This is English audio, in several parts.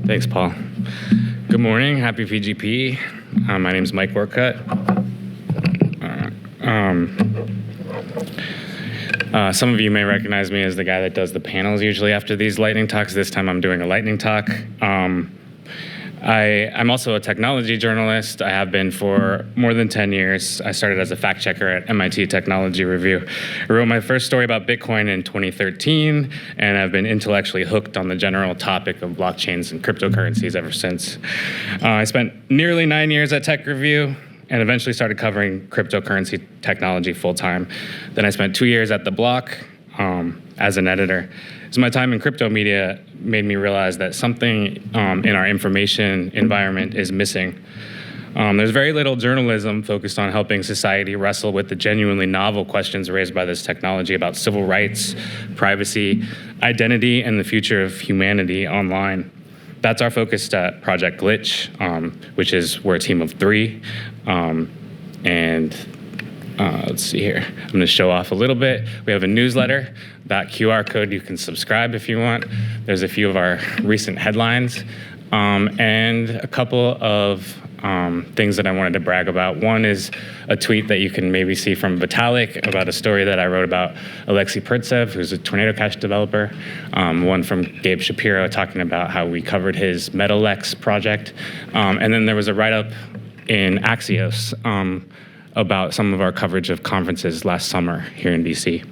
Thanks, Paul. Good morning. Happy PGP. My name is Mike Orcutt. Some of you may recognize me as the guy that does the panels usually after these lightning talks. This time I'm doing a lightning talk. I'm also a technology journalist. I have been for more than 10 years. I started as a fact checker at MIT Technology Review. I wrote my first story about Bitcoin in 2013, and I've been intellectually hooked on the general topic of blockchains and cryptocurrencies ever since. I spent nearly 9 years at Tech Review and eventually started covering cryptocurrency technology full-time. Then I spent 2 years at The Block as an editor. So my time in crypto media made me realize that something in our information environment is missing. There's very little journalism focused on helping society wrestle with the genuinely novel questions raised by this technology about civil rights, privacy, identity, and the future of humanity online. That's our focus at Project Glitch, which is we're a team of 3. Let's see here. I'm going to show off a little bit. We have a newsletter. That QR code, you can subscribe if you want. There's a few of our recent headlines and a couple of things that I wanted to brag about. One is a tweet that you can maybe see from Vitalik about a story that I wrote about Alexei Pertsev, who's a Tornado Cash developer. One from Gabe Shapiro talking about how we covered his MetaLex project. And then there was a write-up in Axios about some of our coverage of conferences last summer here in DC.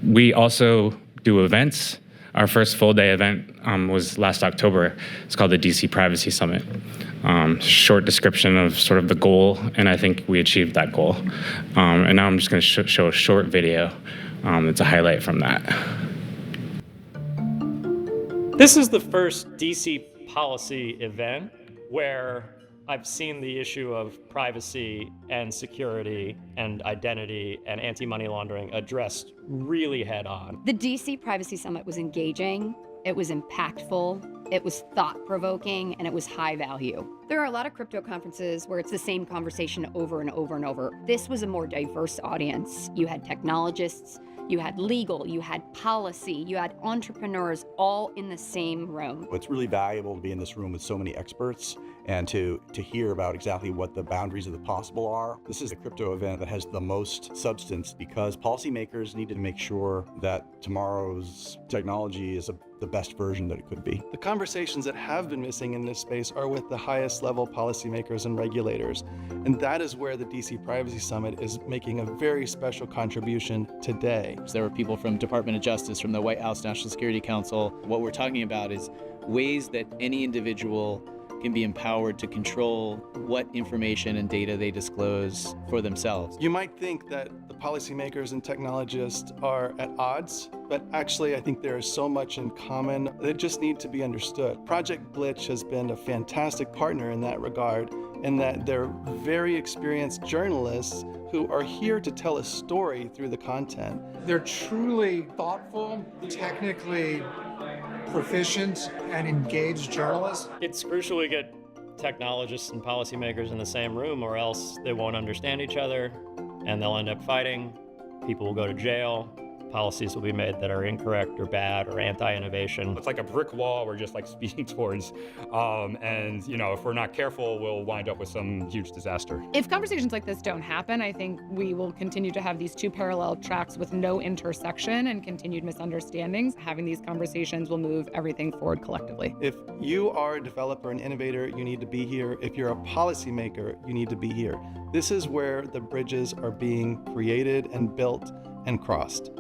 We also do events. Our first full-day event was last October. It's called the DC Privacy Summit. Short description of sort of the goal, and I think we achieved that goal. And now I'm just going to show a short video. It's a highlight from that. This is the first DC policy event where I've seen the issue of privacy and security and identity and anti-money laundering addressed really head on. The DC Privacy Summit was engaging, it was impactful, it was thought-provoking, and it was high value. There are a lot of crypto conferences where it's the same conversation over and over and over. This was a more diverse audience. You had technologists, you had legal, you had policy, you had entrepreneurs all in the same room. It's really valuable to be in this room with so many experts and to hear about exactly what the boundaries of the possible are. This is a crypto event that has the most substance because policymakers need to make sure that tomorrow's technology is the best version that it could be. The conversations that have been missing in this space are with the highest level policymakers and regulators. And that is where the DC Privacy Summit is making a very special contribution today. There were people from Department of Justice, from the White House National Security Council. What we're talking about is ways that any individual can be empowered to control what information and data they disclose for themselves. You might think that the policymakers and technologists are at odds, but actually I think there is so much in common that just need to be understood. Project Glitch has been a fantastic partner in that regard, in that they're very experienced journalists who are here to tell a story through the content. They're truly thoughtful, technically proficient, and engaged journalists. It's crucial we get technologists and policymakers in the same room, or else they won't understand each other and they'll end up fighting. People will go to jail. Policies will be made that are incorrect or bad or anti-innovation. It's like a brick wall we're just like speeding towards. And if we're not careful, we'll wind up with some huge disaster. If conversations like this don't happen, I think we will continue to have these two parallel tracks with no intersection and continued misunderstandings. Having these conversations will move everything forward collectively. If you are a developer and innovator, you need to be here. If you're a policymaker, you need to be here. This is where the bridges are being created and built and crossed.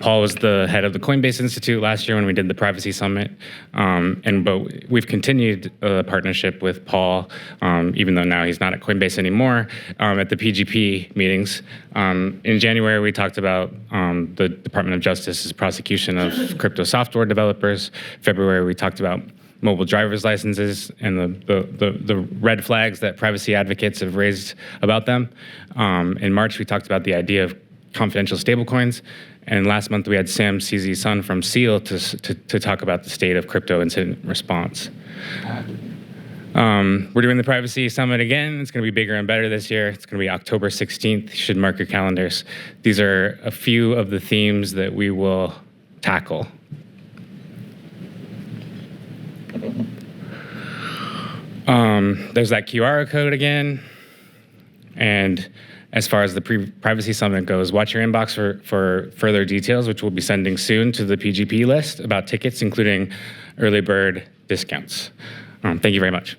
Paul was the head of the Coinbase Institute last year when we did the Privacy Summit, but we've continued a partnership with Paul, even though now he's not at Coinbase anymore, at the PGP meetings. In January, we talked about the Department of Justice's prosecution of crypto software developers. February, we talked about mobile driver's licenses and the red flags that privacy advocates have raised about them. In March, we talked about the idea of confidential stablecoins. And last month, we had Sam Cizi-Sun from SEAL to talk about the state of crypto incident response. We're doing the Privacy Summit again. It's going to be bigger and better this year. It's going to be October 16th. You should mark your calendars. These are a few of the themes that we will tackle. There's that QR code again. And as far as the Privacy Summit goes, watch your inbox for further details, which we'll be sending soon to the PGP list about tickets, including early bird discounts. Thank you very much.